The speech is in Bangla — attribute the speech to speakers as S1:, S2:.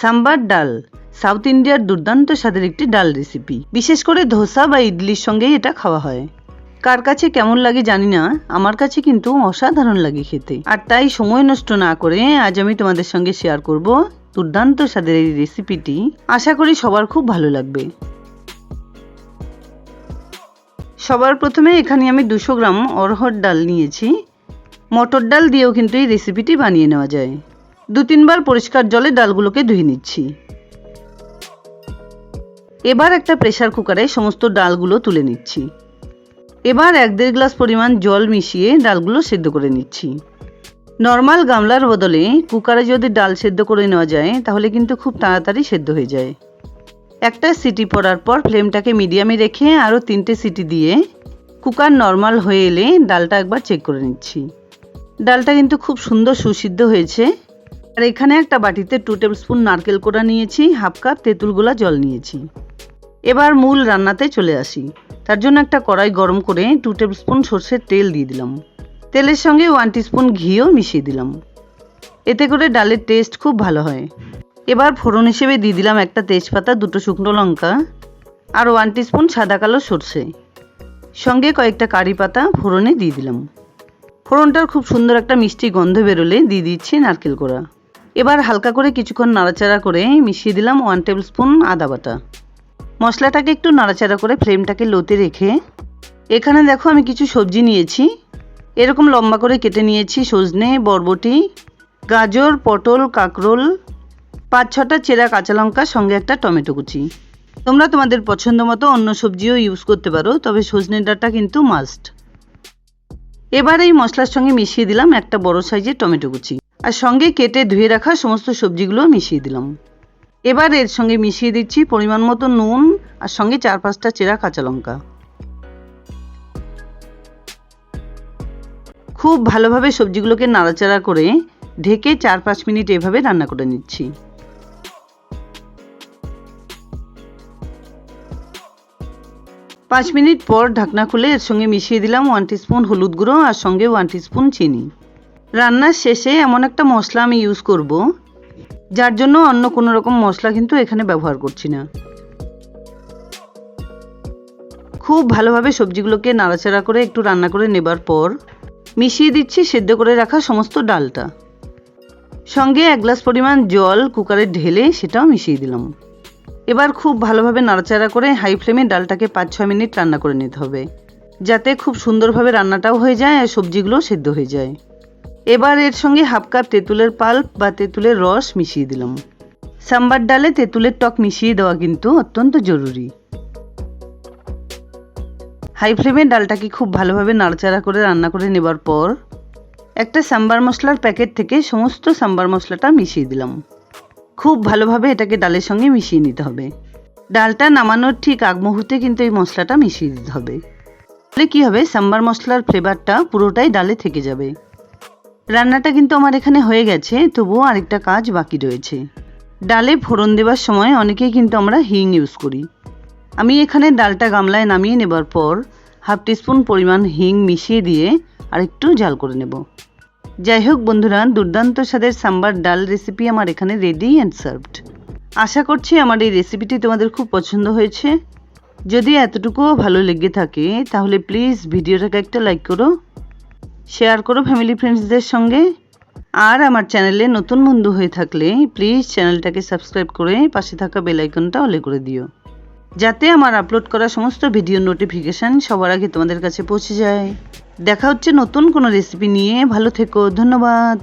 S1: সাম্বার ডাল সাউথ ইন্ডিয়ার দুর্দান্ত স্বাদের একটি ডাল রেসিপি। বিশেষ করে ধোসা বা ইডলির সঙ্গে এটা খাওয়া হয়। কার কাছে কেমন লাগে জানি না, আমার কাছে কিন্তু অসাধারণ লাগে খেতে। আর তাই সময় নষ্ট না করে আজ আমি তোমাদের সঙ্গে শেয়ার করব দুর্দান্ত স্বাদের এই রেসিপিটি। আশা করি সবার খুব ভালো লাগবে। সবার প্রথমে এখানে আমি 200 গ্রাম অরহর ডাল নিয়েছি। মটর ডাল দিয়েও কিন্তু এই রেসিপিটি বানিয়ে নেওয়া যায়। 2-3 বার পরিষ্কার জলে ডালগুলোকে ধুয়ে নিচ্ছি। এবার একটা প্রেসার কুকারে সমস্ত ডালগুলো তুলে নিচ্ছি। এবার 1-1.5 গ্লাস পরিমাণ জল মিশিয়ে ডালগুলো সেদ্ধ করে নিচ্ছি। নর্মাল গামলার বদলে কুকারে যদি ডাল সেদ্ধ করে নেওয়া যায় তাহলে কিন্তু খুব তাড়াতাড়ি সেদ্ধ হয়ে যায়। একটা সিটি পড়ার পর ফ্লেমটাকে মিডিয়ামে রেখে আরও 3টে সিটি দিয়ে কুকার নর্মাল হয়ে এলে ডালটা একবার চেক করে নিচ্ছি। ডালটা কিন্তু খুব সুন্দর সুসিদ্ধ হয়েছে। আর এখানে একটা বাটিতে 2 টেবিল স্পুন নারকেল কোড়া নিয়েছি, 1/2 কাপ তেঁতুল গোলা জল নিয়েছি। এবার মূল রান্নাতে চলে আসি। তার জন্য একটা কড়াই গরম করে 2 টেবিল স্পুন সরষের তেল দিয়ে দিলাম। তেলের সঙ্গে 1 টিস্পুন ঘিও মিশিয়ে দিলাম। এতে করে ডালের টেস্ট খুব ভালো হয়। এবার ফোড়ন হিসেবে দিয়ে দিলাম একটা তেজপাতা, 2টো শুকনো লঙ্কা আর 1 টিস্পুন সাদা কালো সরষে, সঙ্গে কয়েকটা কারি পাতা ফোড়নে দিয়ে দিলাম। ফোড়নটার খুব সুন্দর একটা মিষ্টি গন্ধ বেরোলে দিয়ে দিচ্ছি নারকেল কোড়া। এবার হালকা করে কিছুক্ষণ নাড়াচাড়া করে মিশিয়ে দিলাম 1 টেবিল স্পুন আদা বাটা। মশলাটাকে একটু নাড়াচাড়া করে ফ্লেমটাকে লোতে রেখে এখানে দেখো আমি কিছু সবজি নিয়েছি। এরকম লম্বা করে কেটে নিয়েছি সজনে, বরবটি, গাজর, পটল, কাঁকরোল, 5-6টা চেরা কাঁচা লঙ্কা, সঙ্গে একটা টমেটো কুচি। তোমরা তোমাদের পছন্দ মতো অন্য সবজিও ইউজ করতে পারো, তবে সজনে ডাঁটা কিন্তু মাস্ট। এবার এই মশলার সঙ্গে মিশিয়ে দিলাম একটা বড় সাইজের টমেটো কুচি আর সঙ্গে কেটে ধুয়ে রাখা সমস্ত সবজিগুলো মিশিয়ে দিলাম। এবার এর সঙ্গে মিশিয়ে দিচ্ছি পরিমাণ মতো নুন আর সঙ্গে 4-5টা চেরা কাঁচা লঙ্কা। খুব ভালোভাবে সবজিগুলোকে নাড়াচাড়া করে ঢেকে 4-5 মিনিট এভাবে রান্না করে নিচ্ছি। পাঁচ মিনিট পর ঢাকনা খুলে এর সঙ্গে মিশিয়ে দিলাম 1 টিস্পুন হলুদ গুঁড়ো আর সঙ্গে 1 টিস্পুন চিনি। রান্নার শেষে এমন একটা মশলা আমি ইউজ করব যার জন্য অন্য কোনো রকম মশলা কিন্তু এখানে ব্যবহার করছি না। খুব ভালোভাবে সবজিগুলোকে নাড়াচাড়া করে একটু রান্না করে নেবার পর মিশিয়ে দিচ্ছি সেদ্ধ করে রাখা সমস্ত ডালটা। সঙ্গে 1 গ্লাস পরিমাণ জল কুকারে ঢেলে সেটাও মিশিয়ে দিলাম। এবার খুব ভালোভাবে নাড়াচাড়া করে হাই ফ্লেমে ডালটাকে 5-6 মিনিট রান্না করে নিতে হবে, যাতে খুব সুন্দরভাবে রান্নাটাও হয়ে যায় আর সবজিগুলো সেদ্ধ হয়ে যায়। এবার এর সঙ্গে 1/2 কাপ তেঁতুলের পাল্প বা তেঁতুলের রস মিশিয়ে দিলাম। সাম্বার ডালে তেঁতুলের টক মিশিয়ে দেওয়া কিন্তু অত্যন্ত জরুরি। হাই ফ্লেমে ডালটাকে খুব ভালোভাবে নাড়াচাড়া করে রান্না করে নেবার পর একটা সাম্বার মশলার প্যাকেট থেকে সমস্ত সাম্বার মশলাটা মিশিয়ে দিলাম। খুব ভালোভাবে এটাকে ডালের সঙ্গে মিশিয়ে নিতে হবে। ডালটা নামানোর ঠিক আগ মুহূর্তে কিন্তু এই মশলাটা মিশিয়ে দিতে হবে। তাহলে কী হবে, সাম্বার মশলার ফ্লেভারটা পুরোটাই ডালে থেকে যাবে। রান্নাটা কিন্তু আমার এখানে হয়ে গেছে, তবুও আরেকটা কাজ বাকি রয়েছে। ডালে ফোড়ন দেওয়ার সময় অনেকেই কিন্তু আমরা হিং ইউজ করি। আমি এখানে ডালটা গামলায় নামিয়ে নেবার পর 1/2 টিস্পুন পরিমাণ হিং মিশিয়ে দিয়ে আর একটু জাল করে নেব। যাই হোক বন্ধুরা, দুর্দান্ত স্বাদের সাম্বার ডাল রেসিপি আমার এখানে রেডি অ্যান্ড সার্ভড। আশা করছি আমার এই রেসিপিটি তোমাদের খুব পছন্দ হয়েছে। যদি এতটুকুও ভালো লেগে থাকে তাহলে প্লিজ ভিডিওটাকে একটা লাইক করো, শেয়ার করো ফ্যামিলি ফ্রেন্ডসদের সঙ্গে। আর আমার চ্যানেলে নতুন বন্ধু হয়ে থাকলে প্লিজ চ্যানেলটাকে সাবস্ক্রাইব করে পাশে থাকা বেল আইকনটা অলে করে দিও, যাতে আমার আপলোড করা সমস্ত ভিডিও নোটিফিকেশান সবার আগে তোমাদের কাছে পৌঁছে যায়। দেখা হচ্ছে নতুন কোনো রেসিপি নিয়ে। ভালো থেকো, ধন্যবাদ।